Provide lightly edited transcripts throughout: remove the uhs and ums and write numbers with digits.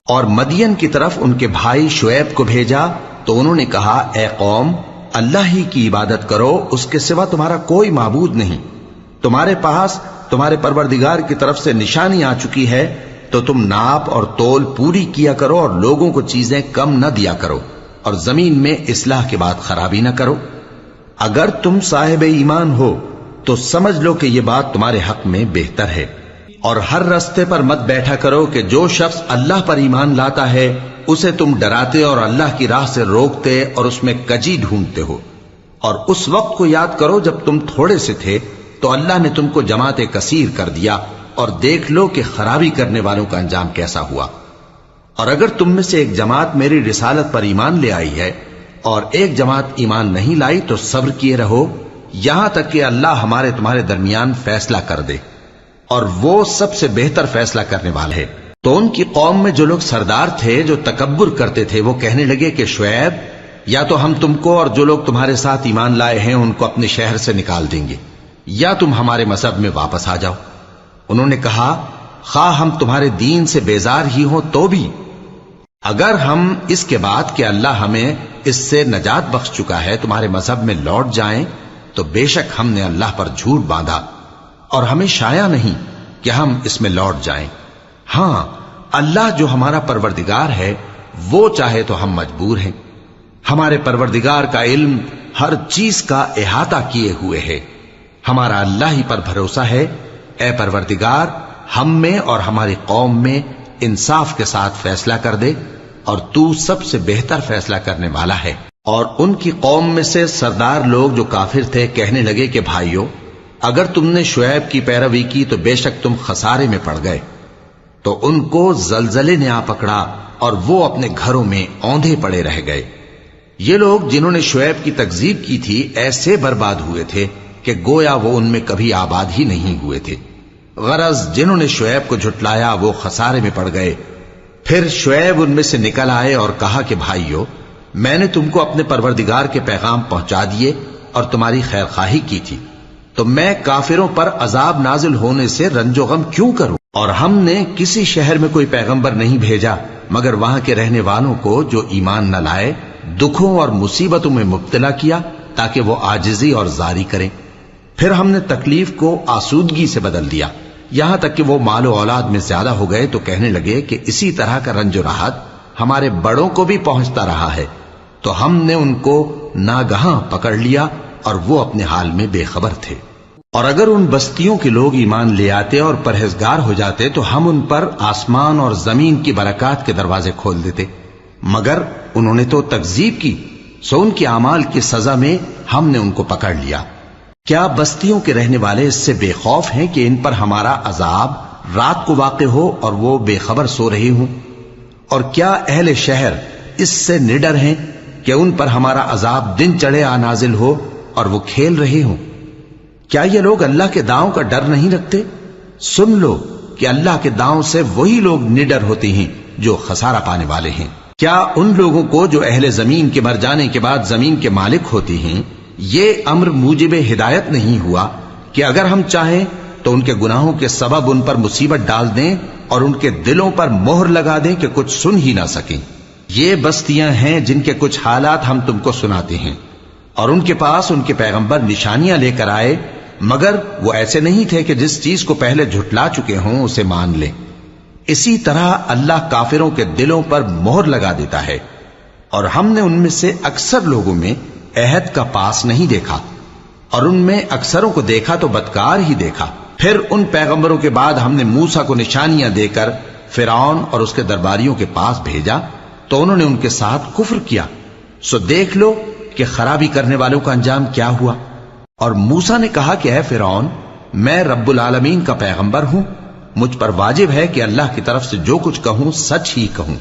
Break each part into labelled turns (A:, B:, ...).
A: اور مدین کی طرف ان کے بھائی شعیب کو بھیجا تو انہوں نے کہا، اے قوم، اللہ ہی کی عبادت کرو، اس کے سوا تمہارا کوئی معبود نہیں۔ تمہارے پاس تمہارے پروردگار کی طرف سے نشانی آ چکی ہے، تو تم ناپ اور تول پوری کیا کرو اور لوگوں کو چیزیں کم نہ دیا کرو، اور زمین میں اصلاح کے بعد خرابی نہ کرو۔ اگر تم صاحب ایمان ہو تو سمجھ لو کہ یہ بات تمہارے حق میں بہتر ہے، اور ہر رستے پر مت بیٹھا کرو کہ جو شخص اللہ پر ایمان لاتا ہے اسے تم ڈراتے اور اللہ کی راہ سے روکتے اور اس میں کجی ڈھونڈتے ہو۔ اور اس وقت کو یاد کرو جب تم تھوڑے سے تھے تو اللہ نے تم کو جماعت کثیر کر دیا، اور دیکھ لو کہ خرابی کرنے والوں کا انجام کیسا ہوا۔ اور اگر تم میں سے ایک جماعت میری رسالت پر ایمان لے آئی ہے اور ایک جماعت ایمان نہیں لائی تو صبر کیے رہو یہاں تک کہ اللہ ہمارے تمہارے درمیان فیصلہ کر دے، اور وہ سب سے بہتر فیصلہ کرنے والا ہے۔ تو ان کی قوم میں جو لوگ سردار تھے جو تکبر کرتے تھے وہ کہنے لگے کہ شعیب، یا تو ہم تم کو اور جو لوگ تمہارے ساتھ ایمان لائے ہیں ان کو اپنے شہر سے نکال دیں گے، یا تم ہمارے مذہب میں واپس آ جاؤ۔ انہوں نے کہا، خواہ ہم تمہارے دین سے بیزار ہی ہوں تو بھی، اگر ہم اس کے بعد کہ اللہ ہمیں اس سے نجات بخش چکا ہے تمہارے مذہب میں لوٹ جائیں تو بے شک ہم نے اللہ پر جھوٹ باندھا، اور ہمیں شایع نہیں کہ ہم اس میں لوٹ جائیں۔ ہاں، اللہ جو ہمارا پروردگار ہے وہ چاہے تو ہم مجبور ہیں۔ ہمارے پروردگار کا علم ہر چیز کا احاطہ کیے ہوئے ہے۔ ہمارا اللہ ہی پر بھروسہ ہے۔ اے پروردگار، ہم میں اور ہماری قوم میں انصاف کے ساتھ فیصلہ کر دے، اور تو سب سے بہتر فیصلہ کرنے والا ہے۔ اور ان کی قوم میں سے سردار لوگ جو کافر تھے کہنے لگے کہ بھائیو، اگر تم نے شعیب کی پیروی کی تو بے شک تم خسارے میں پڑ گئے۔ تو ان کو زلزلے نے آ پکڑا اور وہ اپنے گھروں میں اوندھے پڑے رہ گئے۔ یہ لوگ جنہوں نے شعیب کی تکذیب کی تھی ایسے برباد ہوئے تھے کہ گویا وہ ان میں کبھی آباد ہی نہیں ہوئے تھے۔ غرض جنہوں نے شعیب کو جھٹلایا وہ خسارے میں پڑ گئے۔ پھر شعیب ان میں سے نکل آئے اور کہا کہ بھائیو، میں نے تم کو اپنے پروردگار کے پیغام پہنچا دیے اور تمہاری خیر خواہی کی تھی، تو میں کافروں پر عذاب نازل ہونے سے رنج و غم کیوں کروں؟ اور ہم نے کسی شہر میں کوئی پیغمبر نہیں بھیجا مگر وہاں کے رہنے والوں کو جو ایمان نہ لائے دکھوں اور مصیبتوں میں مبتلا کیا تاکہ وہ عاجزی اور زاری کریں۔ پھر ہم نے تکلیف کو آسودگی سے بدل دیا، یہاں تک کہ وہ مال و اولاد میں زیادہ ہو گئے تو کہنے لگے کہ اسی طرح کا رنج و راحت ہمارے بڑوں کو بھی پہنچتا رہا ہے، تو ہم نے ان کو ناگہاں پکڑ لیا اور وہ اپنے حال میں بے خبر تھے۔ اور اگر ان بستیوں کے لوگ ایمان لے آتے اور پرہیزگار ہو جاتے تو ہم ان پر آسمان اور زمین کی برکات کے دروازے کھول دیتے، مگر انہوں نے تو تکذیب کی، سو ان کے اعمال کی سزا میں ہم نے ان کو پکڑ لیا۔ کیا بستیوں کے رہنے والے اس سے بے خوف ہیں کہ ان پر ہمارا عذاب رات کو واقع ہو اور وہ بے خبر سو رہے ہوں؟ اور کیا اہل شہر اس سے نڈر ہیں کہ ان پر ہمارا عذاب دن چڑھے آ نازل ہو اور وہ کھیل رہے ہوں؟ کیا یہ لوگ اللہ کے داؤں کا ڈر نہیں رکھتے؟ سن لو کہ اللہ کے داؤں سے وہی لوگ نڈر ہوتے ہیں جو خسارہ پانے والے ہیں۔ کیا ان لوگوں کو جو اہل زمین کے مر جانے کے بعد زمین کے مالک ہوتے ہیں یہ امر موجب ہدایت نہیں ہوا کہ اگر ہم چاہیں تو ان کے گناہوں کے سبب ان پر مصیبت ڈال دیں اور ان کے دلوں پر مہر لگا دیں کہ کچھ سن ہی نہ سکیں؟ یہ بستیاں ہیں جن کے کچھ حالات ہم تم کو سناتے ہیں، اور ان کے پاس ان کے پیغمبر نشانیاں لے کر آئے، مگر وہ ایسے نہیں تھے کہ جس چیز کو پہلے جھٹلا چکے ہوں اسے مان لیں۔ اسی طرح اللہ کافروں کے دلوں پر مہر لگا دیتا ہے، اور ہم نے ان میں سے اکثر لوگوں میں عہد کا پاس نہیں دیکھا، اور ان میں اکثروں کو دیکھا تو بدکار ہی دیکھا۔ پھر ان پیغمبروں کے بعد ہم نے موسیٰ کو نشانیاں دے کر فرعون اور اس کے درباریوں کے پاس بھیجا تو انہوں نے ان کے ساتھ کفر کیا، سو دیکھ لو کہ خرابی کرنے والوں کا انجام کیا ہوا۔ اور موسیٰ نے کہا کہ اے فرعون، میں رب العالمین کا پیغمبر ہوں، مجھ پر واجب ہے کہ اللہ کی طرف سے جو کچھ کہوں سچ ہی کہوں۔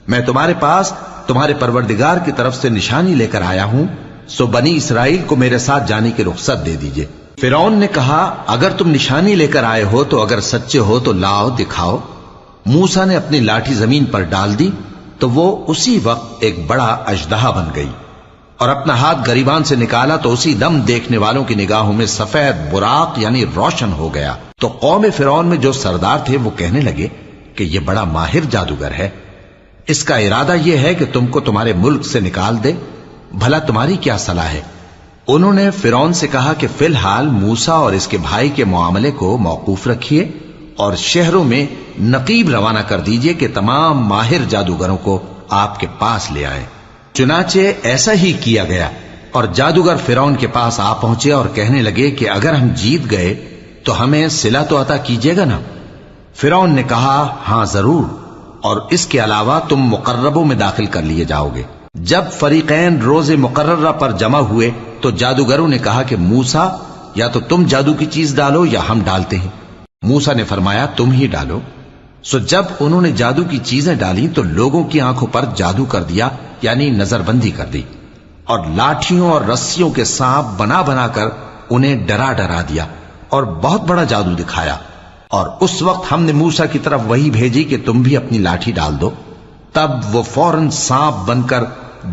A: میں تمہارے پاس تمہارے پروردگار کی طرف سے نشانی لے کر آیا ہوں، سو بنی اسرائیل کو میرے ساتھ جانے کی رخصت دے دیجئے۔ فرعون نے کہا اگر تم نشانی لے کر آئے ہو تو اگر سچے ہو تو لاؤ دکھاؤ۔ موسیٰ نے اپنی لاٹھی زمین پر ڈال دی تو وہ اسی وقت ایک بڑا اژدہا بن گئی، اور اپنا ہاتھ گریبان سے نکالا تو اسی دم دیکھنے والوں کی نگاہوں میں سفید براق یعنی روشن ہو گیا۔ تو قوم فرعون میں جو سردار تھے وہ کہنے لگے کہ یہ بڑا ماہر جادوگر ہے، اس کا ارادہ یہ ہے کہ تم کو تمہارے ملک سے نکال دے، بھلا تمہاری کیا صلاح ہے؟ انہوں نے فرعون سے کہا کہ فی الحال موسیٰ اور اس کے بھائی کے معاملے کو موقوف رکھیے اور شہروں میں نقیب روانہ کر دیجئے کہ تمام ماہر جادوگروں کو آپ کے پاس لے آئیں۔ چنانچہ ایسا ہی کیا گیا، اور جادوگر فرعون کے پاس آ پہنچے اور کہنے لگے کہ اگر ہم جیت گئے تو ہمیں صلہ تو عطا کیجیے گا نا؟ فرعون نے کہا ہاں ضرور، اور اس کے علاوہ تم مقربوں میں داخل کر لیے جاؤ گے۔ جب فریقین روز مقررہ پر جمع ہوئے تو جادوگروں نے کہا کہ موسیٰ یا تو تم جادو کی چیز ڈالو یا ہم ڈالتے ہیں۔ موسیٰ نے فرمایا تم ہی ڈالو۔ سو جب انہوں نے جادو کی چیزیں ڈالی تو لوگوں کی آنکھوں پر جادو کر دیا، یعنی نظر بندی کر دی، اور لاٹھیوں اور رسیوں کے سانپ بنا بنا کر انہیں ڈرا ڈرا دیا اور بہت بڑا جادو دکھایا۔ اور اس وقت ہم نے موسیٰ کی طرف وحی بھیجی کہ تم بھی اپنی لاٹھی ڈال دو، تب وہ فوراً سانپ بن کر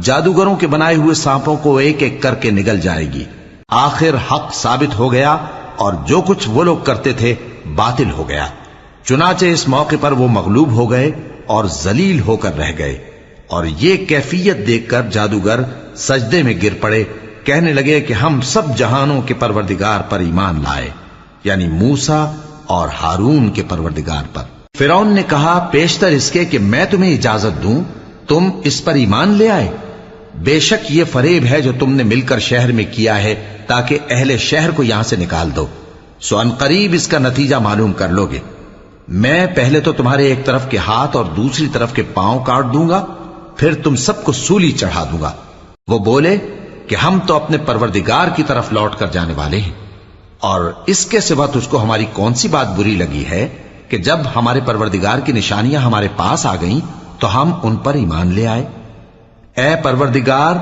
A: جادوگروں کے بنائے ہوئے سانپوں کو ایک ایک کر کے نگل جائے گی۔ آخر حق ثابت ہو گیا اور جو کچھ وہ لوگ کرتے تھے باطل ہو گیا۔ چنانچہ اس موقع پر وہ مغلوب ہو گئے اور ذلیل ہو کر رہ گئے، اور یہ کیفیت دیکھ کر جادوگر سجدے میں گر پڑے، کہنے لگے کہ ہم سب جہانوں کے پروردگار پر ایمان لائے، یعنی موسیٰ اور ہارون کے پروردگار پر۔ فرعون نے کہا پیشتر اس کے کہ میں تمہیں اجازت دوں تم اس پر ایمان لے آئے؟ بے شک یہ فریب ہے جو تم نے مل کر شہر میں کیا ہے تاکہ اہل شہر کو یہاں سے نکال دو، سو ان قریب اس کا نتیجہ معلوم کر لو گے۔ میں پہلے تو تمہارے ایک طرف کے ہاتھ اور دوسری طرف کے پاؤں کاٹ دوں گا، پھر تم سب کو سولی چڑھا دوں گا۔ وہ بولے کہ ہم تو اپنے پروردگار کی طرف لوٹ کر جانے والے ہیں، اور اس کے سوا تجھ کو ہماری کون سی بات بری لگی ہے کہ جب ہمارے پروردگار کی نشانیاں ہمارے پاس آ گئیں تو ہم ان پر ایمان لے آئے؟ اے پروردگار،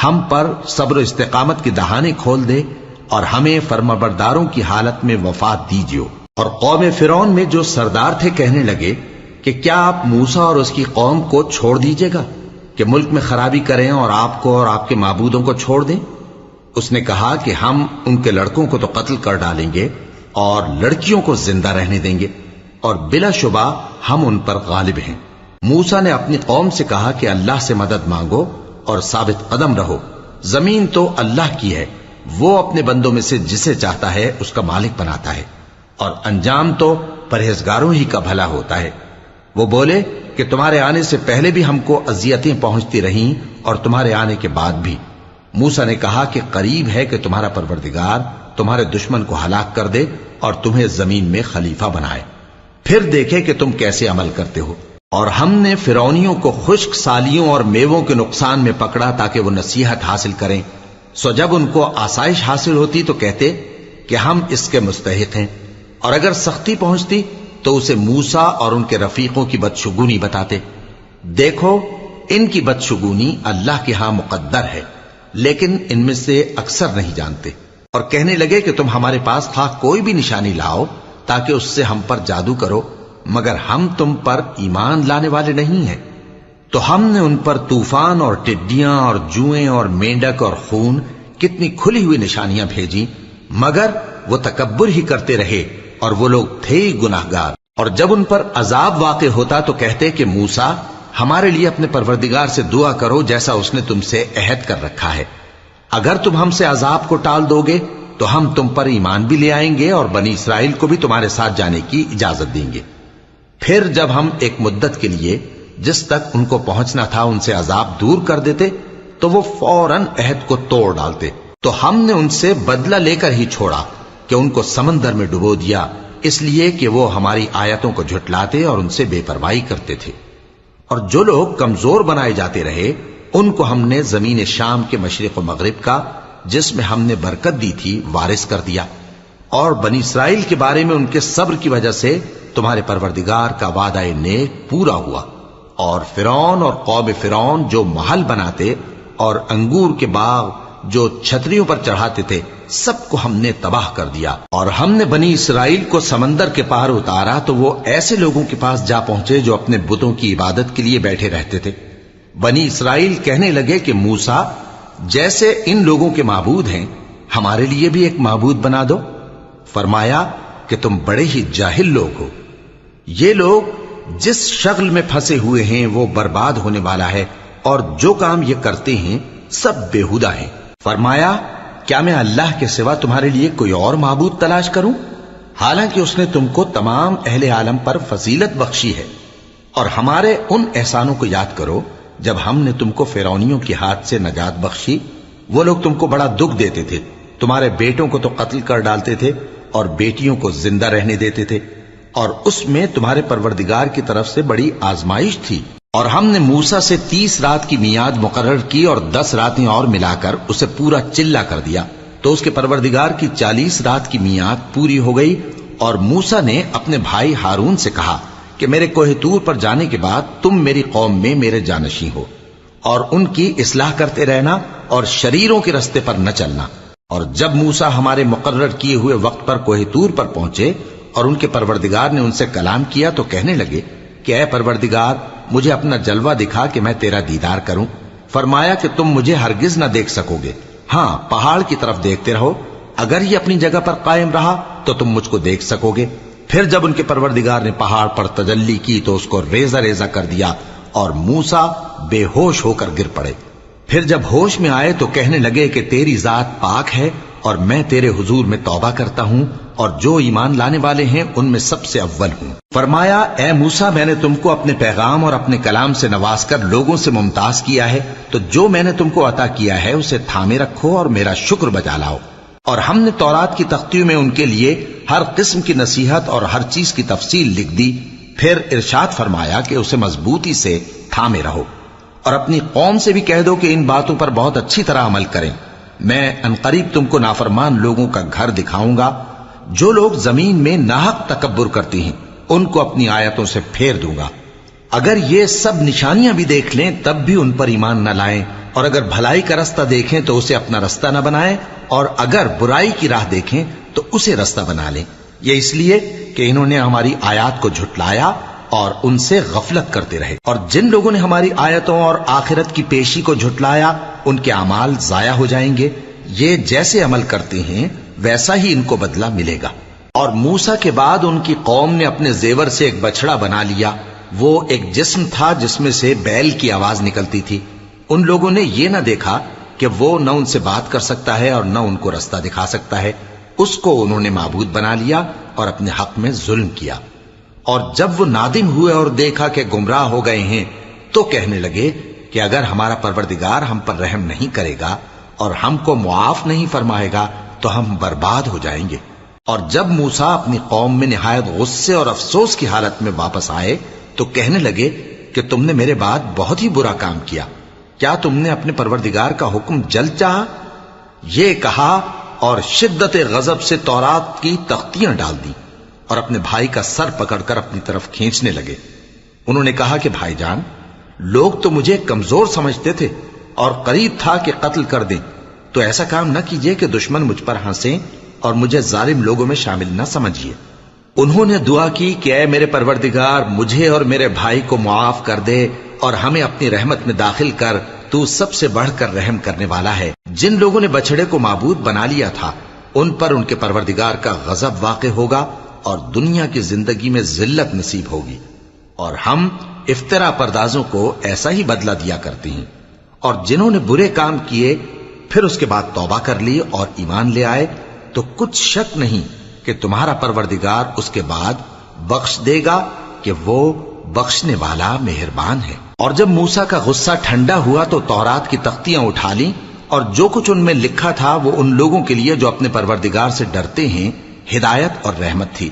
A: ہم پر صبر و استقامت کی دہانے کھول دے اور ہمیں فرمانبرداروں کی حالت میں وفات دیجیو۔ اور قوم فرعون میں جو سردار تھے کہنے لگے کہ کیا آپ موسیٰ اور اس کی قوم کو چھوڑ دیجیے گا کہ ملک میں خرابی کریں اور آپ کو اور آپ کے معبودوں کو چھوڑ دیں؟ اس نے کہا کہ ہم ان کے لڑکوں کو تو قتل کر ڈالیں گے اور لڑکیوں کو زندہ رہنے دیں گے، اور بلا شبہ ہم ان پر غالب ہیں۔ موسیٰ نے اپنی قوم سے کہا کہ اللہ سے مدد مانگو اور ثابت قدم رہو، زمین تو اللہ کی ہے، وہ اپنے بندوں میں سے جسے چاہتا ہے اس کا مالک بناتا ہے، اور انجام تو پرہیزگاروں ہی کا بھلا ہوتا ہے۔ وہ بولے کہ تمہارے آنے سے پہلے بھی ہم کو اذیتیں پہنچتی رہیں اور تمہارے آنے کے بعد بھی۔ موسیٰ نے کہا کہ قریب ہے کہ تمہارا پروردگار تمہارے دشمن کو ہلاک کر دے اور تمہیں زمین میں خلیفہ بنائے، پھر دیکھے کہ تم کیسے عمل کرتے ہو۔ اور ہم نے فرعونیوں کو خشک سالیوں اور میووں کے نقصان میں پکڑا تاکہ وہ نصیحت حاصل کریں، سو جب ان کو آسائش حاصل ہوتی تو کہتے کہ ہم اس کے مستحق ہیں، اور اگر سختی پہنچتی تو اسے موسیٰ اور ان کے رفیقوں کی بدشگونی بتاتے۔ دیکھو ان کی بدشگونی اللہ کے ہاں مقدر ہے، لیکن ان میں سے اکثر نہیں جانتے۔ اور کہنے لگے کہ تم ہمارے پاس خواہ کوئی بھی نشانی لاؤ تاکہ اس سے ہم پر جادو کرو، مگر ہم تم پر ایمان لانے والے نہیں ہیں۔ تو ہم نے ان پر طوفان اور ٹڈیاں اور جوئیں اور مینڈک اور خون کتنی کھلی ہوئی نشانیاں بھیجی، مگر وہ تکبر ہی کرتے رہے اور وہ لوگ تھے ہی گناہگار۔ اور جب ان پر عذاب واقع ہوتا تو کہتے کہ موسیٰ ہمارے لیے اپنے پروردگار سے دعا کرو جیسا اس نے تم سے عہد کر رکھا ہے، اگر تم ہم سے عذاب کو ٹال دو گے تو ہم تم پر ایمان بھی لے آئیں گے اور بنی اسرائیل کو بھی تمہارے ساتھ جانے کی اجازت دیں گے۔ پھر جب ہم ایک مدت کے لیے جس تک ان کو پہنچنا تھا ان سے عذاب دور کر دیتے تو وہ فوراً عہد کو توڑ ڈالتے، تو ہم نے ان سے بدلہ لے کر ہی چھوڑا کہ ان کو سمندر میں ڈبو دیا، اس لیے کہ وہ ہماری آیتوں کو جھٹلاتے اور ان سے بے پرواہی کرتے تھے۔ اور جو لوگ کمزور بنائے جاتے رہے ان کو ہم نے زمین شام کے مشرق و مغرب کا جس میں ہم نے برکت دی تھی وارث کر دیا، اور بنی اسرائیل کے بارے میں ان کے صبر کی وجہ سے تمہارے پروردگار کا وعدہ نیک پورا ہوا۔ اور فرعون اور قوم فرعون جو محل بناتے اور انگور کے باغ جو چھتریوں پر چڑھاتے تھے سب کو ہم نے تباہ کر دیا۔ اور ہم نے بنی اسرائیل کو سمندر کے پار اتارا تو وہ ایسے لوگوں کے پاس جا پہنچے جو اپنے بتوں کی عبادت کے لیے بیٹھے رہتے تھے۔ بنی اسرائیل کہنے لگے کہ موسیٰ جیسے ان لوگوں کے معبود ہیں ہمارے لیے بھی ایک معبود بنا دو۔ فرمایا کہ تم بڑے ہی جاہل لوگ ہو، یہ لوگ جس شغل میں پھنسے ہوئے ہیں وہ برباد ہونے والا ہے، اور جو کام یہ کرتے ہیں سب بےہودہ ہیں۔ فرمایا کیا میں اللہ کے سوا تمہارے لیے کوئی اور معبود تلاش کروں، حالانکہ اس نے تم کو تمام اہل عالم پر فضیلت بخشی ہے۔ اور ہمارے ان احسانوں کو یاد کرو جب ہم نے تم کو فرعونیوں کے ہاتھ سے نجات بخشی۔ وہ لوگ تم کو بڑا دکھ دیتے تھے، تمہارے بیٹوں کو تو قتل کر ڈالتے تھے اور بیٹیوں کو زندہ رہنے دیتے تھے، اور اس میں تمہارے پروردگار کی طرف سے بڑی آزمائش تھی۔ اور ہم نے موسیٰ سے 30 رات کی میعاد مقرر کی اور 10 راتیں اور ملا کر اسے پورا چلہ کر دیا، تو اس کے پروردگار کی 40 رات کی میعاد پوری ہو گئی۔ اور موسیٰ نے اپنے بھائی ہارون سے کہا کہ میرے کوہ طور پر جانے کے بعد تم میری قوم میں میرے جانشین ہو، اور ان کی اصلاح کرتے رہنا اور شریروں کے رستے پر نہ چلنا۔ اور جب موسیٰ ہمارے مقرر کیے ہوئے وقت پر کوہ طور پر پہنچے اور ان کے پروردگار نے ان سے کلام کیا تو کہنے لگے کہ اے پروردگار مجھے اپنا جلوہ دکھا کہ میں تیرا دیدار کروں۔ فرمایا کہ تم مجھے ہرگز نہ دیکھ سکو گے، ہاں پہاڑ کی طرف دیکھتے رہو، اگر یہ اپنی جگہ پر قائم رہا تو تم مجھ کو دیکھ سکو گے۔ پھر جب ان کے پروردگار نے پہاڑ پر تجلی کی تو اس کو ریزہ ریزہ کر دیا اور موسیٰ بے ہوش ہو کر گر پڑے۔ پھر جب ہوش میں آئے تو کہنے لگے کہ تیری ذات پاک ہے اور میں تیرے حضور میں توبہ کرتا ہوں اور جو ایمان لانے والے ہیں ان میں سب سے اول ہوں۔ فرمایا اے موسیٰ میں نے تم کو اپنے پیغام اور اپنے کلام سے نواز کر لوگوں سے ممتاز کیا ہے، تو جو میں نے تم کو عطا کیا ہے اسے تھامے رکھو اور میرا شکر بجا لاؤ۔ اور ہم نے تورات کی تختیوں میں ان کے لیے ہر قسم کی نصیحت اور ہر چیز کی تفصیل لکھ دی۔ پھر ارشاد فرمایا کہ اسے مضبوطی سے تھامے رہو، اور اپنی قوم سے بھی کہہ دو کہ ان باتوں پر بہت اچھی طرح عمل کریں۔ میں انقریب تم کو نافرمان لوگوں کا گھر دکھاؤں گا، جو لوگ زمین میں ناحق تکبر کرتے ہیں ان کو اپنی آیتوں سے پھیر دوں گا۔ اگر یہ سب نشانیاں بھی دیکھ لیں تب بھی ان پر ایمان نہ لائیں، اور اگر بھلائی کا رستہ دیکھیں تو اسے اپنا رستہ نہ بنائیں، اور اگر برائی کی راہ دیکھیں تو اسے رستہ بنا لیں۔ یہ اس لیے کہ انہوں نے ہماری آیات کو جھٹلایا اور ان سے غفلت کرتے رہے۔ اور جن لوگوں نے ہماری آیتوں اور آخرت کی پیشی کو جھٹلایا ان کے اعمال ضائع ہو جائیں گے۔ یہ جیسے عمل کرتے ہیں ویسا ہی ان کو بدلہ ملے گا۔ اور موسیٰ کے بعد ان کی قوم نے اپنے زیور سے ایک بچڑا بنا لیا، وہ ایک جسم تھا جس میں سے بیل کی آواز نکلتی تھی۔ ان لوگوں نے یہ نہ دیکھا کہ وہ نہ ان سے بات کر سکتا ہے اور نہ ان کو رستہ دکھا سکتا ہے، اس کو انہوں نے معبود بنا لیا اور اپنے حق میں ظلم کیا۔ اور جب وہ نادم ہوئے اور دیکھا کہ گمراہ ہو گئے ہیں تو کہنے لگے کہ اگر ہمارا پروردگار ہم پر رحم نہیں کرے گا اور ہم کو معاف نہیں فرمائے گا تو ہم برباد ہو جائیں گے۔ اور جب موسیٰ اپنی قوم میں نہایت غصے اور افسوس کی حالت میں واپس آئے تو کہنے لگے کہ تم نے میرے بعد بہت ہی برا کام کیا، کیا تم نے اپنے پروردگار کا حکم جلد چاہا؟ یہ کہا اور شدت غضب سے تورات کی تختیاں ڈال دی اور اپنے بھائی کا سر پکڑ کر اپنی طرف کھینچنے لگے۔ انہوں نے کہا کہ بھائی جان، لوگ تو مجھے کمزور سمجھتے تھے اور قریب تھا کہ قتل کر دیں، تو ایسا کام نہ کیجیے کہ دشمن مجھ پر ہنسیں اور مجھے ظالم لوگوں میں شامل نہ سمجھیے۔ انہوں نے دعا کی کہ اے میرے پروردگار مجھے اور میرے بھائی کو معاف کر دے اور ہمیں اپنی رحمت میں داخل کر، تو سب سے بڑھ کر رحم کرنے والا ہے۔ جن لوگوں نے بچڑے کو معبود بنا لیا تھا ان پر ان کے پروردگار کا غضب واقع ہوگا اور دنیا کی زندگی میں ذلت نصیب ہوگی، اور ہم افترا پردازوں کو ایسا ہی بدلہ دیا کرتے ہیں۔ اور جنہوں نے برے کام کیے پھر اس کے بعد توبہ کر لی اور ایمان لے آئے تو کچھ شک نہیں کہ تمہارا پروردگار اس کے بعد بخش دے گا کہ وہ بخشنے والا مہربان ہے۔ اور جب موسیٰ کا غصہ ٹھنڈا ہوا تو تورات کی تختیاں اٹھا لیں، اور جو کچھ ان میں لکھا تھا وہ ان لوگوں کے لیے جو اپنے پروردگار سے ڈرتے ہیں ہدایت اور رحمت تھی۔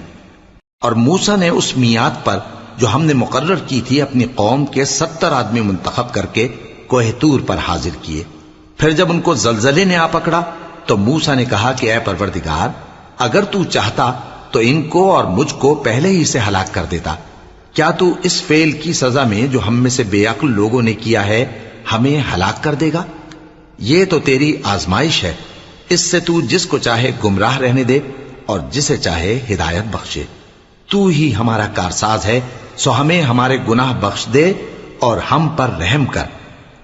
A: اور موسیٰ نے اس میعاد پر جو ہم نے مقرر کی تھی اپنی قوم کے 70 آدمی منتخب کر کے کوہ طور پر حاضر کیے۔ پھر جب ان کو زلزلے نے آ پکڑا تو موسیٰ نے کہا کہ اے پروردگار اگر تو چاہتا تو ان کو اور مجھ کو پہلے ہی سے ہلاک کر دیتا، کیا تو اس فعل کی سزا میں جو ہم میں سے بے عقل لوگوں نے کیا ہے ہمیں ہلاک کر دے گا؟ یہ تو تیری آزمائش ہے، اس سے تو جس کو چاہے گمراہ رہنے دے اور جسے چاہے ہدایت بخشے۔ تو ہی ہمارا کارساز ہے، سو ہمیں ہمارے گناہ بخش دے اور ہم پر رحم کر،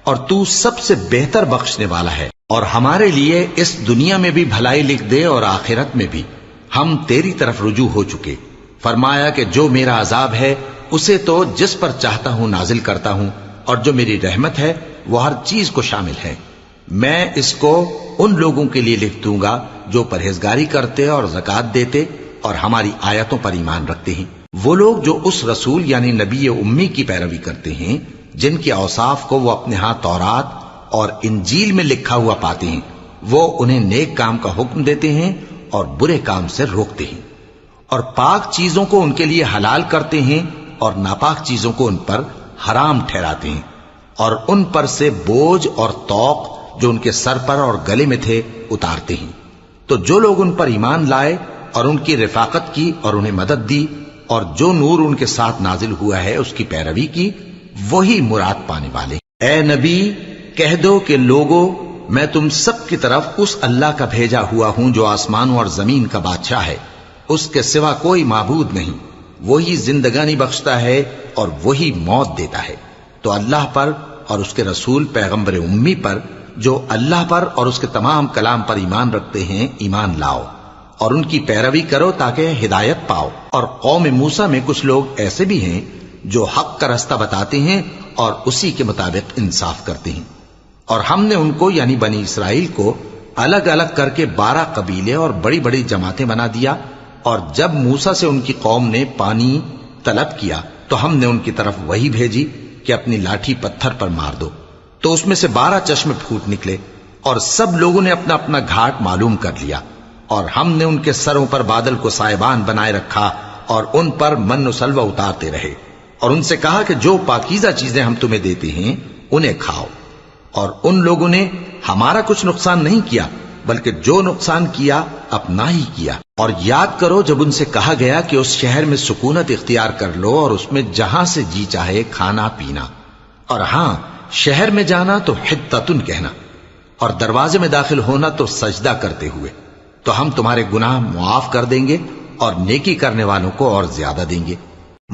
A: اور تو سب سے بہتر بخشنے والا ہے، اور ہمارے لیے اس دنیا میں بھی بھلائی لکھ دے اور آخرت میں بھی، ہم تیری طرف رجوع ہو چکے۔ فرمایا کہ جو میرا عذاب ہے اسے تو جس پر چاہتا ہوں نازل کرتا ہوں، اور جو میری رحمت ہے وہ ہر چیز کو شامل ہے۔ میں اس کو ان لوگوں کے لیے لکھ دوں گا جو پرہیزگاری کرتے اور زکات دیتے اور ہماری آیتوں پر ایمان رکھتے ہیں۔ وہ لوگ جو اس رسول یعنی نبی امی کی پیروی کرتے ہیں جن کے اوصاف کو وہ اپنے ہاں تورات اور انجیل میں لکھا ہوا پاتے ہیں، وہ انہیں نیک کام کا حکم دیتے ہیں اور برے کام سے روکتے ہیں، اور پاک چیزوں کو ان کے لیے حلال کرتے ہیں اور ناپاک چیزوں کو ان پر حرام ٹھہراتے ہیں، اور ان پر سے بوجھ اور طوق جو ان کے سر پر اور گلے میں تھے اتارتے ہیں۔ تو جو لوگ ان پر ایمان لائے اور ان کی رفاقت کی اور انہیں مدد دی اور جو نور ان کے ساتھ نازل ہوا ہے اس کی پیروی کی، وہی مراد پانے والے۔ اے نبی کہہ دو کہ لوگو، میں تم سب کی طرف اس اللہ کا بھیجا ہوا ہوں جو آسمانوں اور زمین کا بادشاہ ہے، اس کے سوا کوئی معبود نہیں، وہی زندگانی بخشتا ہے اور وہی موت دیتا ہے۔ تو اللہ پر اور اس کے رسول پیغمبر امی پر جو اللہ پر اور اس کے تمام کلام پر ایمان رکھتے ہیں ایمان لاؤ اور ان کی پیروی کرو تاکہ ہدایت پاؤ۔ اور قوم موسیٰ میں کچھ لوگ ایسے بھی ہیں جو حق کا رستہ بتاتے ہیں اور اسی کے مطابق انصاف کرتے ہیں، اور ہم نے ان کو یعنی بنی اسرائیل کو الگ الگ کر کے 12 قبیلے اور بڑی بڑی جماعتیں بنا دیا، اور جب موسیٰ سے ان کی قوم نے پانی طلب کیا تو ہم نے ان کی طرف وہی بھیجی کہ اپنی لاٹھی پتھر پر مار دو، تو اس میں سے 12 چشمے پھوٹ نکلے، اور سب لوگوں نے اپنا اپنا گھاٹ معلوم کر لیا، اور ہم نے ان کے سروں پر بادل کو سائبان بنائے رکھا اور ان پر من و سلوہ اتارتے رہے، اور ان سے کہا کہ جو پاکیزہ چیزیں ہم تمہیں دیتے ہیں انہیں کھاؤ۔ اور ان لوگوں نے ہمارا کچھ نقصان نہیں کیا بلکہ جو نقصان کیا اپنا ہی کیا۔ اور یاد کرو جب ان سے کہا گیا کہ اس شہر میں سکونت اختیار کر لو اور اس میں جہاں سے جی چاہے کھانا پینا، اور ہاں شہر میں جانا تو حتتن کہنا، اور دروازے میں داخل ہونا تو سجدہ کرتے ہوئے، تو ہم تمہارے گناہ معاف کر دیں گے اور نیکی کرنے والوں کو اور زیادہ دیں گے۔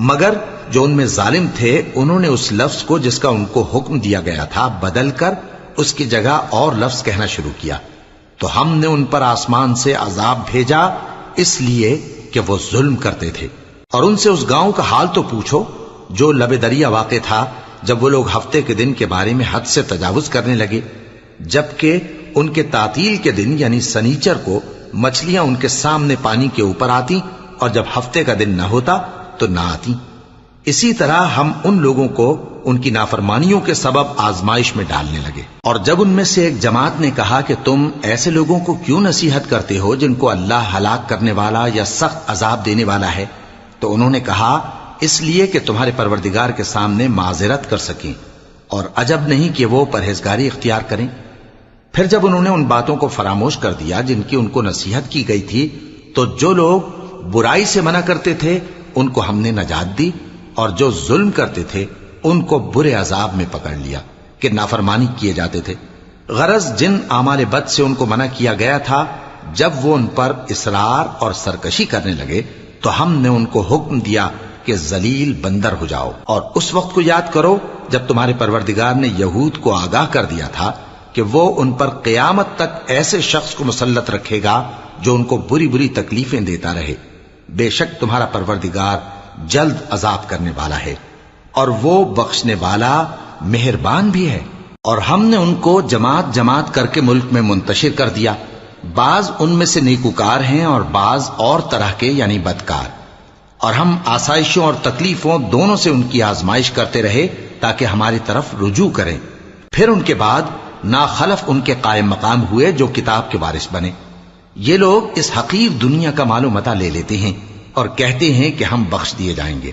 A: مگر جو ان میں ظالم تھے انہوں نے اس لفظ کو جس کا ان کو حکم دیا گیا تھا بدل کر اس کی جگہ اور لفظ کہنا شروع کیا، تو ہم نے ان پر آسمان سے عذاب بھیجا اس لیے کہ وہ ظلم کرتے تھے۔ اور ان سے اس گاؤں کا حال تو پوچھو جو لب دریا واقع تھا، جب وہ لوگ ہفتے کے دن کے بارے میں حد سے تجاوز کرنے لگے، جبکہ ان کے تعطیل کے دن یعنی سنیچر کو مچھلیاں ان کے سامنے پانی کے اوپر آتی، اور جب ہفتے کا دن نہ ہوتا تو نہ آتی۔ اسی طرح ہم ان لوگوں کو ان کی نافرمانیوں کے سبب آزمائش میں ڈالنے لگے۔ اور جب ان میں سے ایک جماعت نے کہا کہ تم ایسے لوگوں کو کیوں نصیحت کرتے ہو جن کو اللہ ہلاک کرنے والا یا سخت عذاب دینے والا ہے، تو انہوں نے کہا اس لیے کہ تمہارے پروردگار کے سامنے معذرت کر سکیں، اور عجب نہیں کہ وہ پرہیزگاری اختیار کریں۔ پھر جب انہوں نے ان باتوں کو فراموش کر دیا جن کی ان کو نصیحت کی گئی تھی، تو جو لوگ برائی سے منع کرتے تھے ان کو ہم نے نجات دی، اور جو ظلم کرتے تھے ان کو برے عذاب میں پکڑ لیا کہ نافرمانی کیے جاتے تھے۔ غرض جن اعمال بد سے ان کو منع کیا گیا تھا، جب وہ ان پر اصرار اور سرکشی کرنے لگے تو ہم نے ان کو حکم دیا کہ ذلیل بندر ہو جاؤ۔ اور اس وقت کو یاد کرو جب تمہارے پروردگار نے یہود کو آگاہ کر دیا تھا کہ وہ ان پر قیامت تک ایسے شخص کو مسلط رکھے گا جو ان کو بری بری تکلیفیں دیتا رہے۔ بے شک تمہارا پروردگار جلد عذاب کرنے والا ہے، اور وہ بخشنے والا مہربان بھی ہے۔ اور ہم نے ان کو جماعت جماعت کر کے ملک میں منتشر کر دیا، بعض ان میں سے نیکوکار ہیں اور بعض اور طرح کے یعنی بدکار، اور ہم آسائشوں اور تکلیفوں دونوں سے ان کی آزمائش کرتے رہے تاکہ ہماری طرف رجوع کریں۔ پھر ان کے بعد ناخلف ان کے قائم مقام ہوئے جو کتاب کے وارث بنے۔ یہ لوگ اس حقیر دنیا کا مال و متاع لے لیتے ہیں اور کہتے ہیں کہ ہم بخش دیے جائیں گے،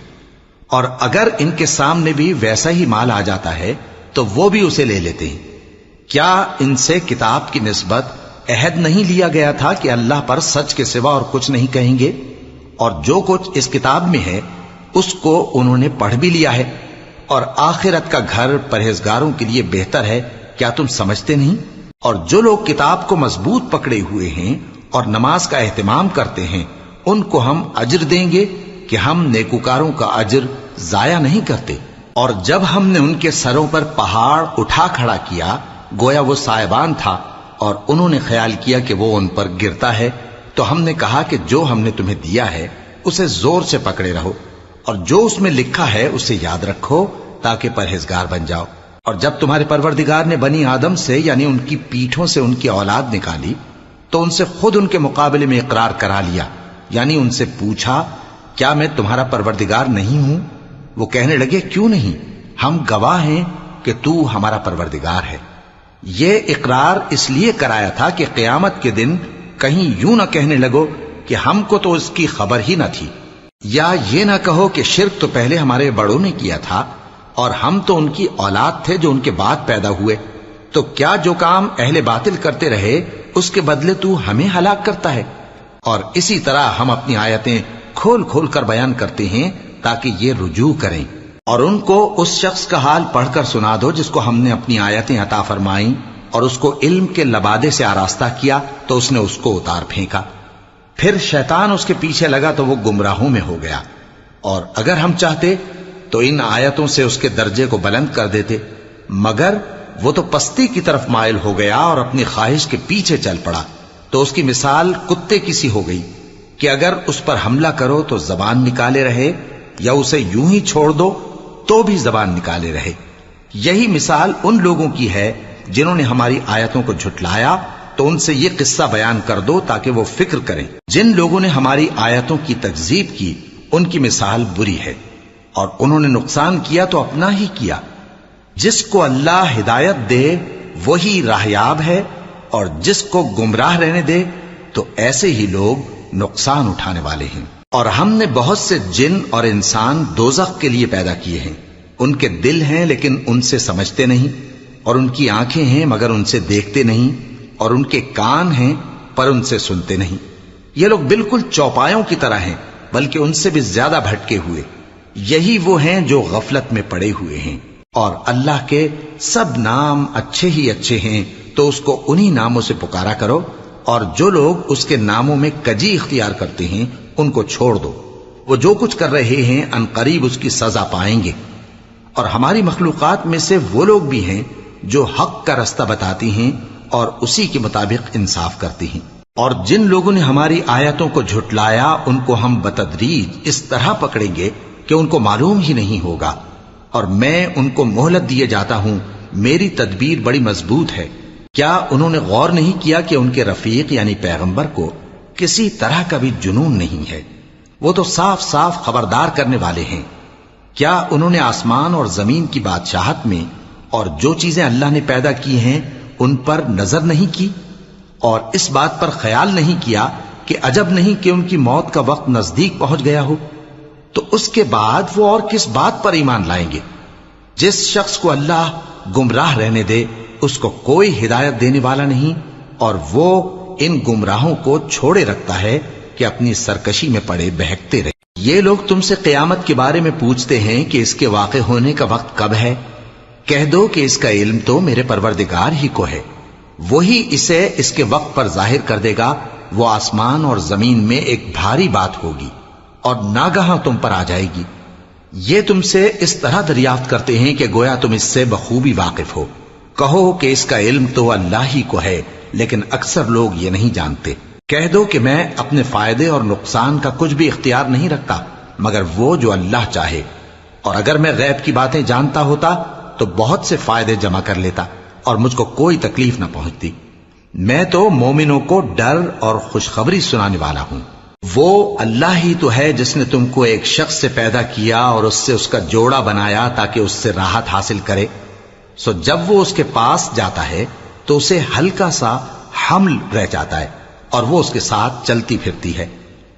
A: اور اگر ان کے سامنے بھی ویسا ہی مال آ جاتا ہے تو وہ بھی اسے لے لیتے ہیں۔ کیا ان سے کتاب کی نسبت عہد نہیں لیا گیا تھا کہ اللہ پر سچ کے سوا اور کچھ نہیں کہیں گے؟ اور جو کچھ اس کتاب میں ہے اس کو انہوں نے پڑھ بھی لیا ہے، اور آخرت کا گھر پرہیزگاروں کے لیے بہتر ہے، کیا تم سمجھتے نہیں؟ اور جو لوگ کتاب کو مضبوط پکڑے ہوئے ہیں اور نماز کا اہتمام کرتے ہیں ان کو ہم اجر دیں گے کہ ہم نیکوکاروں کا اجر ضائع نہیں کرتے۔ اور جب ہم نے ان کے سروں پر پہاڑ اٹھا کھڑا کیا گویا وہ سائبان تھا، اور انہوں نے خیال کیا کہ وہ ان پر گرتا ہے، تو ہم نے کہا کہ جو ہم نے تمہیں دیا ہے اسے زور سے پکڑے رہو، اور جو اس میں لکھا ہے اسے یاد رکھو تاکہ پرہیزگار بن جاؤ۔ اور جب تمہارے پروردگار نے بنی آدم سے یعنی ان کی پیٹھوں سے ان کی اولاد نکالی تو ان سے خود ان کے مقابلے میں اقرار کرا لیا، یعنی ان سے پوچھا کیا میں تمہارا پروردگار نہیں ہوں؟ وہ کہنے لگے کیوں نہیں، ہم گواہ ہیں کہ تو ہمارا پروردگار ہے۔ یہ اقرار اس لیے کرایا تھا کہ قیامت کے دن کہیں یوں نہ کہنے لگو کہ ہم کو تو اس کی خبر ہی نہ تھی، یا یہ نہ کہو کہ شرک تو پہلے ہمارے بڑوں نے کیا تھا اور ہم تو ان کی اولاد تھے جو ان کے بعد پیدا ہوئے، تو کیا جو کام اہل باطل کرتے رہے اس کے بدلے تو ہمیں ہلاک کرتا ہے؟ اور اسی طرح ہم اپنی آیتیں کھول کھول کر بیان کرتے ہیں تاکہ یہ رجوع کریں۔ اور ان کو اس شخص کا حال پڑھ کر سنا دو جس کو ہم نے اپنی آیتیں عطا فرمائیں اور اس کو علم کے لبادے سے آراستہ کیا تو اس نے اس کو اتار پھینکا، پھر شیطان اس کے پیچھے لگا تو وہ گمراہوں میں ہو گیا۔ اور اگر ہم چاہتے تو ان آیتوں سے اس کے درجے کو بلند کر دیتے، مگر وہ تو پستی کی طرف مائل ہو گیا اور اپنی خواہش کے پیچھے چل پڑا، تو اس کی مثال کتے کی سی ہو گئی کہ اگر اس پر حملہ کرو تو زبان نکالے رہے، یا اسے یوں ہی چھوڑ دو تو بھی زبان نکالے رہے۔ یہی مثال ان لوگوں کی ہے جنہوں نے ہماری آیتوں کو جھٹلایا، تو ان سے یہ قصہ بیان کر دو تاکہ وہ فکر کریں۔ جن لوگوں نے ہماری آیتوں کی تکذیب کی ان کی مثال بری ہے، اور انہوں نے نقصان کیا تو اپنا ہی کیا۔ جس کو اللہ ہدایت دے وہی راہیاب ہے، اور جس کو گمراہ رہنے دے تو ایسے ہی لوگ نقصان اٹھانے والے ہیں۔ اور ہم نے بہت سے جن اور انسان دوزخ کے لیے پیدا کیے ہیں، ان کے دل ہیں لیکن ان سے سمجھتے نہیں، اور ان کی آنکھیں ہیں مگر ان سے دیکھتے نہیں، اور ان کے کان ہیں پر ان سے سنتے نہیں۔ یہ لوگ بالکل چوپایوں کی طرح ہیں بلکہ ان سے بھی زیادہ بھٹکے ہوئے۔ یہی وہ ہیں جو غفلت میں پڑے ہوئے ہیں۔ اور اللہ کے سب نام اچھے ہی اچھے ہیں، تو اس کو انہی ناموں سے پکارا کرو، اور جو لوگ اس کے ناموں میں کجی اختیار کرتے ہیں ان کو چھوڑ دو، وہ جو کچھ کر رہے ہیں ان قریب اس کی سزا پائیں گے۔ اور ہماری مخلوقات میں سے وہ لوگ بھی ہیں جو حق کا رستہ بتاتی ہیں اور اسی کے مطابق انصاف کرتی ہیں۔ اور جن لوگوں نے ہماری آیتوں کو جھٹلایا ان کو ہم بتدریج اس طرح پکڑیں گے کہ ان کو معلوم ہی نہیں ہوگا، اور میں ان کو مہلت دیے جاتا ہوں، میری تدبیر بڑی مضبوط ہے۔ کیا انہوں نے غور نہیں کیا کہ ان کے رفیق یعنی پیغمبر کو کسی طرح کا بھی جنون نہیں ہے؟ وہ تو صاف صاف خبردار کرنے والے ہیں۔ کیا انہوں نے آسمان اور زمین کی بادشاہت میں اور جو چیزیں اللہ نے پیدا کی ہیں ان پر نظر نہیں کی، اور اس بات پر خیال نہیں کیا کہ عجب نہیں کہ ان کی موت کا وقت نزدیک پہنچ گیا ہو؟ تو اس کے بعد وہ اور کس بات پر ایمان لائیں گے؟ جس شخص کو اللہ گمراہ رہنے دے اس کو کوئی ہدایت دینے والا نہیں، اور وہ ان گمراہوں کو چھوڑے رکھتا ہے کہ اپنی سرکشی میں پڑے بہکتے رہے۔ یہ لوگ تم سے قیامت کے بارے میں پوچھتے ہیں کہ اس کے واقع ہونے کا وقت کب ہے؟ کہہ دو کہ اس کا علم تو میرے پروردگار ہی کو ہے، وہی اسے اس کے وقت پر ظاہر کر دے گا۔ وہ آسمان اور زمین میں ایک بھاری بات ہوگی اور ناگہاں تم پر آ جائے گی۔ یہ تم سے اس طرح دریافت کرتے ہیں کہ گویا تم اس سے بخوبی واقف ہو۔ کہو کہ اس کا علم تو اللہ ہی کو ہے، لیکن اکثر لوگ یہ نہیں جانتے۔ کہہ دو کہ میں اپنے فائدے اور نقصان کا کچھ بھی اختیار نہیں رکھتا مگر وہ جو اللہ چاہے، اور اگر میں غیب کی باتیں جانتا ہوتا تو بہت سے فائدے جمع کر لیتا اور مجھ کو کوئی تکلیف نہ پہنچتی۔ میں تو مومنوں کو ڈر اور خوشخبری سنانے والا ہوں۔ وہ اللہ ہی تو ہے جس نے تم کو ایک شخص سے پیدا کیا اور اس سے اس کا جوڑا بنایا تاکہ اس سے راحت حاصل کرے۔ سو جب وہ اس کے پاس جاتا ہے تو اسے ہلکا سا حمل رہ جاتا ہے اور وہ اس کے ساتھ چلتی پھرتی ہے۔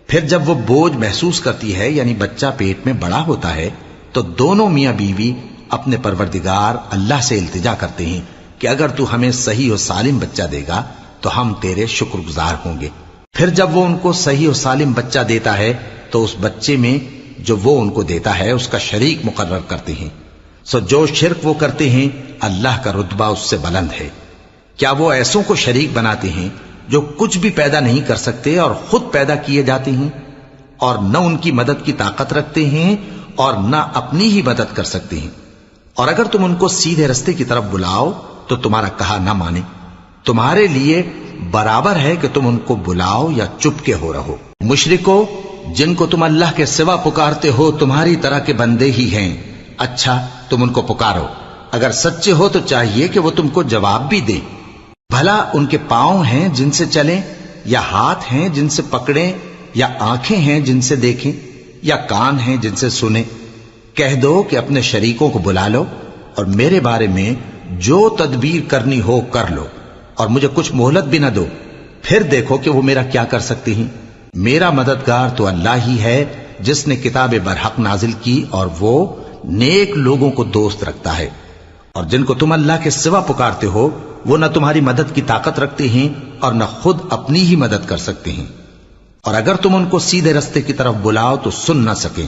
A: پھر جب وہ بوجھ محسوس کرتی ہے یعنی بچہ پیٹ میں بڑا ہوتا ہے تو دونوں میاں بیوی اپنے پروردگار اللہ سے التجا کرتے ہیں کہ اگر تو ہمیں صحیح و سالم بچہ دے گا تو ہم تیرے شکر گزار ہوں گے۔ پھر جب وہ ان کو صحیح و سالم بچہ دیتا ہے تو اس بچے میں جو وہ ان کو دیتا ہے اس کا شریک مقرر کرتے ہیں۔ سو جو شرک وہ کرتے ہیں اللہ کا رتبہ اس سے بلند ہے۔ کیا وہ ایسوں کو شریک بناتے ہیں جو کچھ بھی پیدا نہیں کر سکتے اور خود پیدا کیے جاتے ہیں، اور نہ ان کی مدد کی طاقت رکھتے ہیں اور نہ اپنی ہی مدد کر سکتے ہیں؟ اور اگر تم ان کو سیدھے رستے کی طرف بلاؤ تو تمہارا کہا نہ مانے، تمہارے لیے برابر ہے کہ تم ان کو بلاؤ یا چپ کے ہو رہو۔ مشرکو، جن کو تم اللہ کے سوا پکارتے ہو تمہاری طرح کے بندے ہی ہیں، اچھا تم ان کو پکارو، اگر سچے ہو تو چاہیے کہ وہ تم کو جواب بھی دیں۔ بھلا ان کے پاؤں ہیں جن سے چلیں، یا ہاتھ ہیں جن سے پکڑیں، یا آنکھیں ہیں جن سے دیکھیں، یا کان ہیں جن سے سنیں؟ کہہ دو کہ اپنے شریکوں کو بلا لو اور میرے بارے میں جو تدبیر کرنی ہو کر لو، اور مجھے کچھ مہلت بھی نہ دو، پھر دیکھو کہ وہ میرا کیا کر سکتی ہیں۔ میرا مددگار تو اللہ ہی ہے جس نے کتاب برحق نازل کی، اور وہ نیک لوگوں کو دوست رکھتا ہے۔ اور جن کو تم اللہ کے سوا پکارتے ہو وہ نہ تمہاری مدد کی طاقت رکھتے ہیں اور نہ خود اپنی ہی مدد کر سکتے ہیں، اور اگر تم ان کو سیدھے رستے کی طرف بلاؤ تو سن نہ سکیں،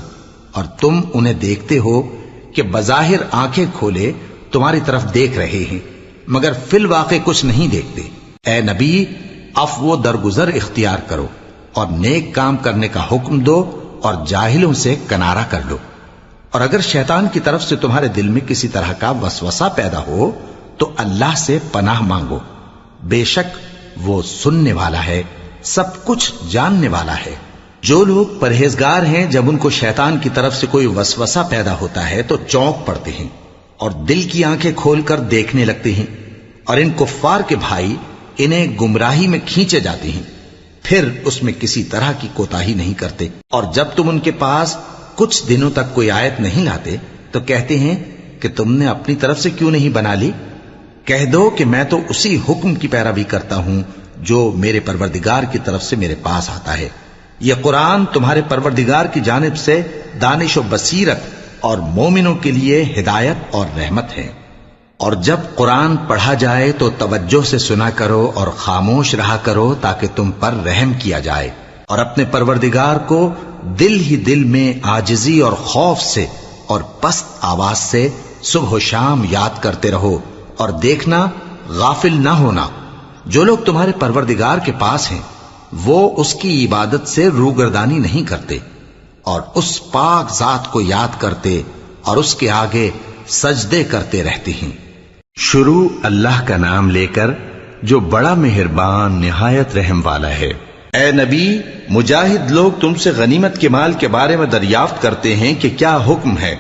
A: اور تم انہیں دیکھتے ہو کہ بظاہر آنکھیں کھولے تمہاری طرف دیکھ رہے ہیں مگر فی الواقع کچھ نہیں دیکھتے۔ اے نبی، عفو و درگزر اختیار کرو اور نیک کام کرنے کا حکم دو اور جاہلوں سے کنارہ کر لو۔ اور اگر شیطان کی طرف سے تمہارے دل میں کسی طرح کا وسوسہ پیدا ہو تو اللہ سے پناہ مانگو، بے شک وہ سننے والا ہے، سب کچھ جاننے والا ہے۔ جو لوگ پرہیزگار ہیں جب ان کو شیطان کی طرف سے کوئی وسوسہ پیدا ہوتا ہے تو چونک پڑتے ہیں اور دل کی آنکھیں کھول کر دیکھنے لگتے ہیں، اور ان کفار کے بھائی انہیں گمراہی میں کھینچے جاتے ہیں، پھر اس میں کسی طرح کی کوتاہی نہیں کرتے۔ اور جب تم ان کے پاس کچھ دنوں تک کوئی آیت نہیں لاتے تو کہتے ہیں کہ تم نے اپنی طرف سے کیوں نہیں بنا لی؟ کہہ دو کہ میں تو اسی حکم کی پیروی کرتا ہوں جو میرے پروردگار کی طرف سے میرے پاس آتا ہے۔ یہ قرآن تمہارے پروردگار کی جانب سے دانش و بصیرت اور مومنوں کے لیے ہدایت اور رحمت ہے۔ اور جب قرآن پڑھا جائے تو توجہ سے سنا کرو اور خاموش رہا کرو تاکہ تم پر رحم کیا جائے، اور اپنے پروردگار کو دل ہی دل میں عاجزی اور خوف سے اور پست آواز سے صبح و شام یاد کرتے رہو، اور دیکھنا غافل نہ ہونا۔ جو لوگ تمہارے پروردگار کے پاس ہیں وہ اس کی عبادت سے روگردانی نہیں کرتے، اور اس پاک ذات کو یاد کرتے اور اس کے آگے سجدے کرتے رہتے ہیں۔ شروع اللہ کا نام لے کر جو بڑا مہربان نہایت رحم والا ہے۔ اے نبی، مجاہد لوگ تم سے غنیمت کے مال کے بارے میں دریافت کرتے ہیں کہ کیا حکم ہے۔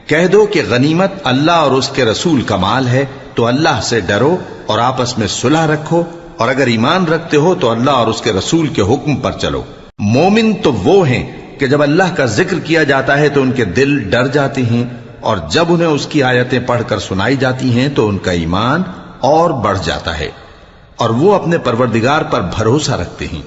A: کہہ دو کہ غنیمت اللہ اور اس کے رسول کا مال ہے، تو اللہ سے ڈرو اور آپس میں صلح رکھو، اور اگر ایمان رکھتے ہو تو اللہ اور اس کے رسول کے حکم پر چلو۔ مومن تو وہ ہیں کہ جب اللہ کا ذکر کیا جاتا ہے تو ان کے دل ڈر جاتے ہیں، اور جب انہیں اس کی آیتیں پڑھ کر سنائی جاتی ہیں تو ان کا ایمان اور بڑھ جاتا ہے، اور وہ اپنے پروردگار پر بھروسہ رکھتے ہیں۔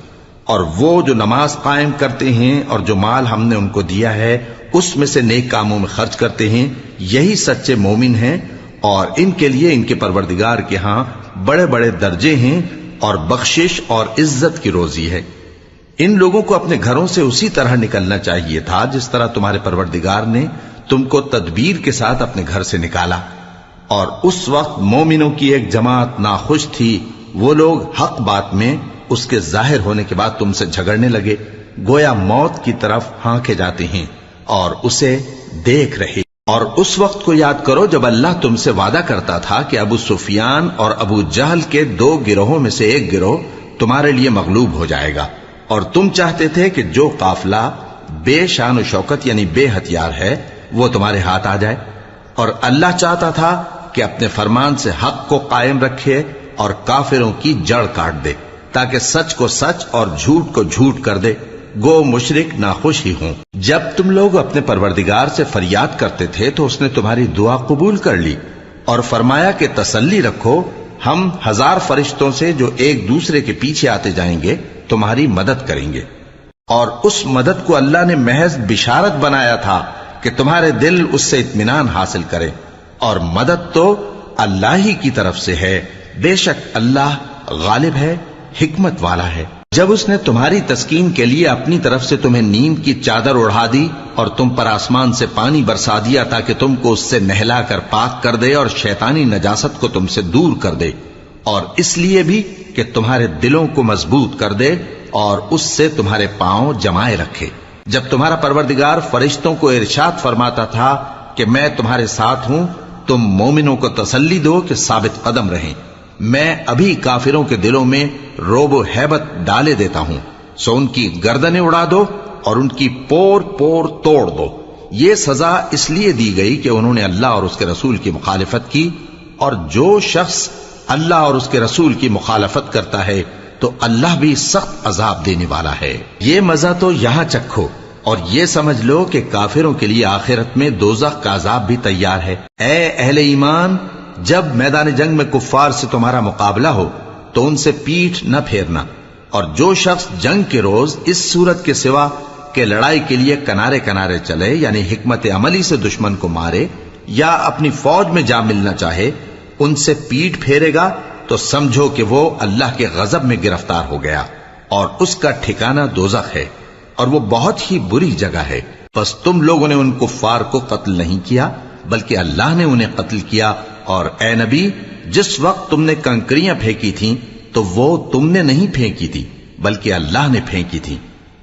A: اور وہ جو نماز قائم کرتے ہیں اور جو مال ہم نے ان کو دیا ہے اس میں سے نیک کاموں میں خرچ کرتے ہیں، یہی سچے مومن ہیں، اور ان کے لیے ان کے پروردگار کے ہاں بڑے بڑے درجے ہیں اور بخشش اور عزت کی روزی ہے۔ ان لوگوں کو اپنے گھروں سے اسی طرح نکلنا چاہیے تھا جس طرح تمہارے پروردگار نے تم کو تدبیر کے ساتھ اپنے گھر سے نکالا۔ اور اس وقت مومنوں کی ایک جماعت ناخوش تھی، وہ لوگ حق بات میں اس کے ظاہر ہونے کے بعد تم سے جھگڑنے لگے، گویا موت کی طرف ہانکے جاتے ہیں اور اسے دیکھ رہے۔ اور اس وقت کو یاد کرو جب اللہ تم سے وعدہ کرتا تھا کہ ابو سفیان اور ابو جہل کے 2 گروہوں میں سے ایک گروہ تمہارے لیے مغلوب ہو جائے گا، اور تم چاہتے تھے کہ جو قافلہ بے شان و شوکت یعنی بے ہتھیار ہے وہ تمہارے ہاتھ آ جائے، اور اللہ چاہتا تھا کہ اپنے فرمان سے حق کو قائم رکھے اور کافروں کی جڑ کاٹ دے، تاکہ سچ کو سچ اور جھوٹ کو جھوٹ کر دے، گو مشرک ناخوش ہی ہوں۔ جب تم لوگ اپنے پروردگار سے فریاد کرتے تھے تو اس نے تمہاری دعا قبول کر لی اور فرمایا کہ تسلی رکھو، ہم 1000 فرشتوں سے جو ایک دوسرے کے پیچھے آتے جائیں گے تمہاری مدد کریں گے۔ اور اس مدد کو اللہ نے محض بشارت بنایا تھا کہ تمہارے دل اس سے اطمینان حاصل کرے، اور مدد تو اللہ ہی کی طرف سے ہے، بے شک اللہ غالب ہے، حکمت والا ہے۔ جب اس نے تمہاری تسکین کے لیے اپنی طرف سے تمہیں نیند کی چادر اڑھا دی اور تم پر آسمان سے پانی برسا دیا تاکہ تم کو اس سے نہلا کر پاک کر دے اور شیطانی نجاست کو تم سے دور کر دے، اور اس لیے بھی کہ تمہارے دلوں کو مضبوط کر دے اور اس سے تمہارے پاؤں جمائے رکھے، جب تمہارا پروردگار فرشتوں کو ارشاد فرماتا تھا کہ میں تمہارے ساتھ ہوں، تم مومنوں کو تسلی دو کہ ثابت قدم رہیں، میں ابھی کافروں کے دلوں میں رعب و ہیبت ڈالے دیتا ہوں، سو ان کی گردنیں اڑا دو اور ان کی پور پور توڑ دو۔ یہ سزا اس لیے دی گئی کہ انہوں نے اللہ اور اس کے رسول کی مخالفت کی، اور جو شخص اللہ اور اس کے رسول کی مخالفت کرتا ہے تو اللہ بھی سخت عذاب دینے والا ہے۔ یہ مزہ تو یہاں چکھو، اور یہ سمجھ لو کہ کافروں کے لیے آخرت میں دوزخ کا عذاب بھی تیار ہے۔ اے اہل ایمان، جب میدان جنگ میں کفار سے تمہارا مقابلہ ہو تو ان سے پیٹھ نہ پھیرنا، اور جو شخص جنگ کے روز اس صورت کے سوا کہ لڑائی کے لیے کنارے کنارے چلے، یعنی حکمت عملی سے دشمن کو مارے یا اپنی فوج میں جا ملنا چاہے، ان سے پیٹھ پھیرے گا تو سمجھو کہ وہ اللہ کے غضب میں گرفتار ہو گیا، اور اس کا ٹھکانہ دوزخ ہے، اور وہ بہت ہی بری جگہ ہے۔ پس تم لوگوں نے ان کفار کو قتل نہیں کیا بلکہ اللہ نے انہیں قتل کیا، اور اے نبی، جس وقت تم نے کنکریاں پھینکی تھیں تو وہ تم نے نہیں پھینکی تھی بلکہ اللہ نے پھینکی تھی۔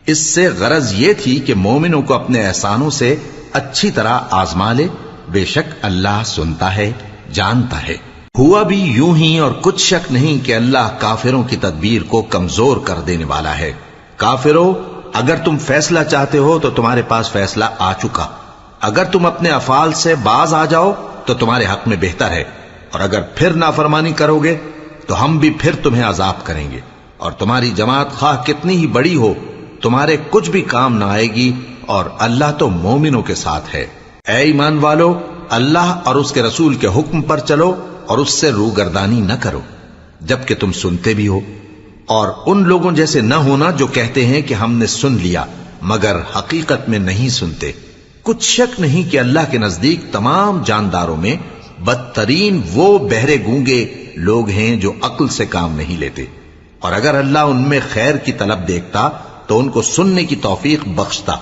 A: اس سے غرض یہ تھی کہ مومنوں کو اپنے احسانوں سے اچھی طرح آزما لے، بے شک اللہ سنتا ہے، جانتا ہے۔ ہوا بھی یوں ہی، اور کچھ شک نہیں کہ اللہ کافروں کی تدبیر کو کمزور کر دینے والا ہے۔ کافروں، اگر تم فیصلہ چاہتے ہو تو تمہارے پاس فیصلہ آ چکا، اگر تم اپنے افعال سے باز آ جاؤ تو تمہارے حق میں بہتر ہے، اور اگر پھر نافرمانی کرو گے تو ہم بھی پھر تمہیں عذاب کریں گے، اور تمہاری جماعت خواہ کتنی ہی بڑی ہو تمہارے کچھ بھی کام نہ آئے گی، اور اللہ تو مومنوں کے ساتھ ہے۔ اے ایمان والو، اللہ اور اس کے رسول کے حکم پر چلو اور اس سے روگردانی نہ کرو جبکہ تم سنتے بھی ہو، اور ان لوگوں جیسے نہ ہونا جو کہتے ہیں کہ ہم نے سن لیا مگر حقیقت میں نہیں سنتے۔ کچھ شک نہیں کہ اللہ کے نزدیک تمام جانداروں میں بدترین وہ بہرے گونگے لوگ ہیں جو عقل سے کام نہیں لیتے، اور اگر اللہ ان میں خیر کی طلب دیکھتا تو ان کو سننے کی توفیق بخشتا،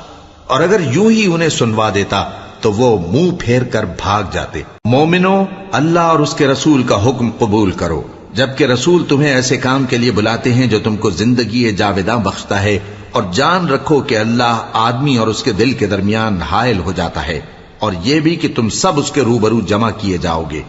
A: اور اگر یوں ہی انہیں سنوا دیتا تو وہ منہ پھیر کر بھاگ جاتے۔ مومنوں، اللہ اور اس کے رسول کا حکم قبول کرو، جبکہ رسول تمہیں ایسے کام کے لیے بلاتے ہیں جو تم کو زندگی جاوداں بخشتا ہے، اور جان رکھو کہ اللہ آدمی اور اس کے دل کے درمیان حائل ہو جاتا ہے، اور یہ بھی کہ تم سب اس کے روبرو جمع کیے جاؤ گے۔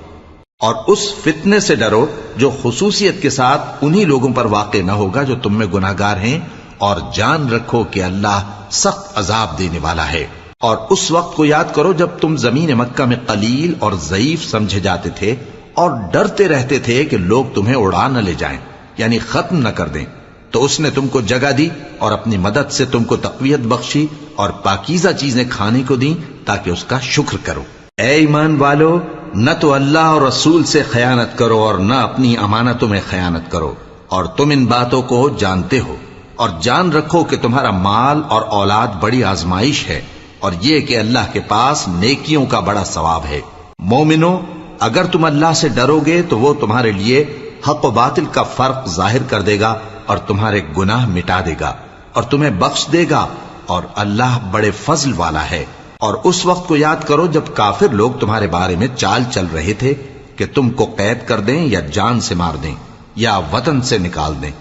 A: اور اس فتنے سے ڈرو جو خصوصیت کے ساتھ انہی لوگوں پر واقع نہ ہوگا جو تم میں گناہ گار ہیں، اور جان رکھو کہ اللہ سخت عذاب دینے والا ہے۔ اور اس وقت کو یاد کرو جب تم زمین مکہ میں قلیل اور ضعیف سمجھے جاتے تھے اور ڈرتے رہتے تھے کہ لوگ تمہیں اڑا نہ لے جائیں، یعنی ختم نہ کر دیں، تو اس نے تم کو جگہ دی اور اپنی مدد سے تم کو تقویت بخشی اور پاکیزہ چیزیں کھانے کو دیں تاکہ اس کا شکر کرو۔ اے ایمان والو، نہ تو اللہ اور رسول سے خیانت کرو اور نہ اپنی امانتوں میں خیانت کرو، اور تم ان باتوں کو جانتے ہو، اور جان رکھو کہ تمہارا مال اور اولاد بڑی آزمائش ہے، اور یہ کہ اللہ کے پاس نیکیوں کا بڑا ثواب ہے۔ مومنو، اگر تم اللہ سے ڈرو گے تو وہ تمہارے لیے حق و باطل کا فرق ظاہر کر دے گا اور تمہارے گناہ مٹا دے گا اور تمہیں بخش دے گا، اور اللہ بڑے فضل والا ہے۔ اور اس وقت کو یاد کرو جب کافر لوگ تمہارے بارے میں چال چل رہے تھے کہ تم کو قید کر دیں یا جان سے مار دیں یا وطن سے نکال دیں،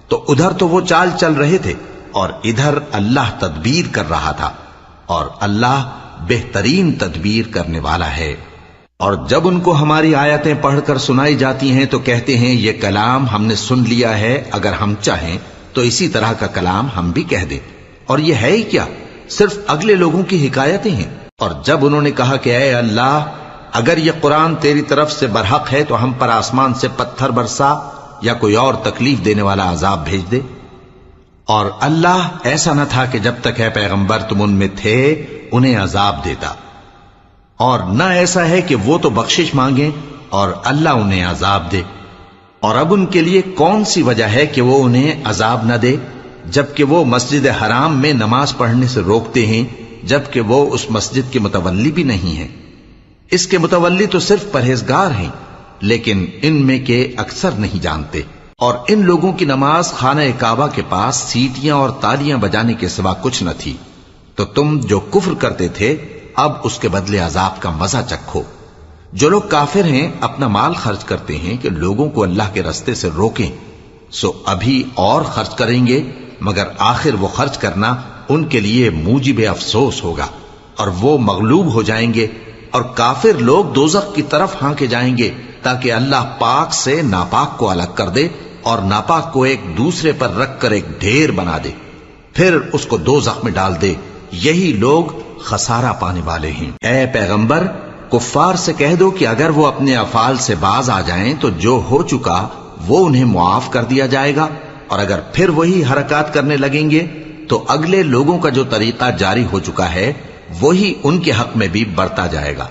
A: تو ادھر تو وہ چال چل رہے تھے اور ادھر اللہ تدبیر کر رہا تھا، اور اللہ بہترین تدبیر کرنے والا ہے۔ اور جب ان کو ہماری آیتیں پڑھ کر سنائی جاتی ہیں تو کہتے ہیں یہ کلام ہم نے سن لیا ہے، اگر ہم چاہیں تو اسی طرح کا کلام ہم بھی کہہ دیں، اور یہ ہے ہی کیا، صرف اگلے لوگوں کی حکایتیں ہیں۔ اور جب انہوں نے کہا کہ اے اللہ، اگر یہ قرآن تیری طرف سے برحق ہے تو ہم پر آسمان سے پتھر برسا یا کوئی اور تکلیف دینے والا عذاب بھیج دے، اور اللہ ایسا نہ تھا کہ جب تک ہے پیغمبر تم ان میں تھے انہیں عذاب دیتا، اور نہ ایسا ہے کہ وہ تو بخشش مانگیں اور اللہ انہیں عذاب دے۔ اور اب ان کے لیے کون سی وجہ ہے کہ وہ انہیں عذاب نہ دے، جبکہ وہ مسجد حرام میں نماز پڑھنے سے روکتے ہیں، جبکہ وہ اس مسجد کے متولی بھی نہیں ہیں۔ اس کے متولی تو صرف پرہیزگار ہیں، لیکن ان میں کے اکثر نہیں جانتے۔ اور ان لوگوں کی نماز خانہ کعبہ کے پاس سیٹیاں اور تالیاں بجانے کے سوا کچھ نہ تھی، تو تم جو کفر کرتے تھے اب اس کے بدلے عذاب کا مزہ چکھو۔ جو لوگ کافر ہیں اپنا مال خرچ کرتے ہیں کہ لوگوں کو اللہ کے رستے سے روکیں، سو ابھی اور خرچ کریں گے، مگر آخر وہ خرچ کرنا ان کے لیے موجب افسوس ہوگا، اور وہ مغلوب ہو جائیں گے، اور کافر لوگ دوزخ کی طرف ہانکے جائیں گے تاکہ اللہ پاک سے ناپاک کو الگ کر دے اور ناپاک کو ایک دوسرے پر رکھ کر ایک ڈھیر بنا دے۔ پھر اس کو دوزخ میں ڈال دے، یہی لوگ خسارہ پانے والے ہیں۔ اے پیغمبر، کفار سے کہہ دو کہ اگر وہ اپنے افعال سے باز آ جائیں تو جو ہو چکا وہ انہیں معاف کر دیا جائے گا، اور اگر پھر وہی حرکات کرنے لگیں گے تو اگلے لوگوں کا جو طریقہ جاری ہو چکا ہے وہی ان کے حق میں بھی برتا جائے گا۔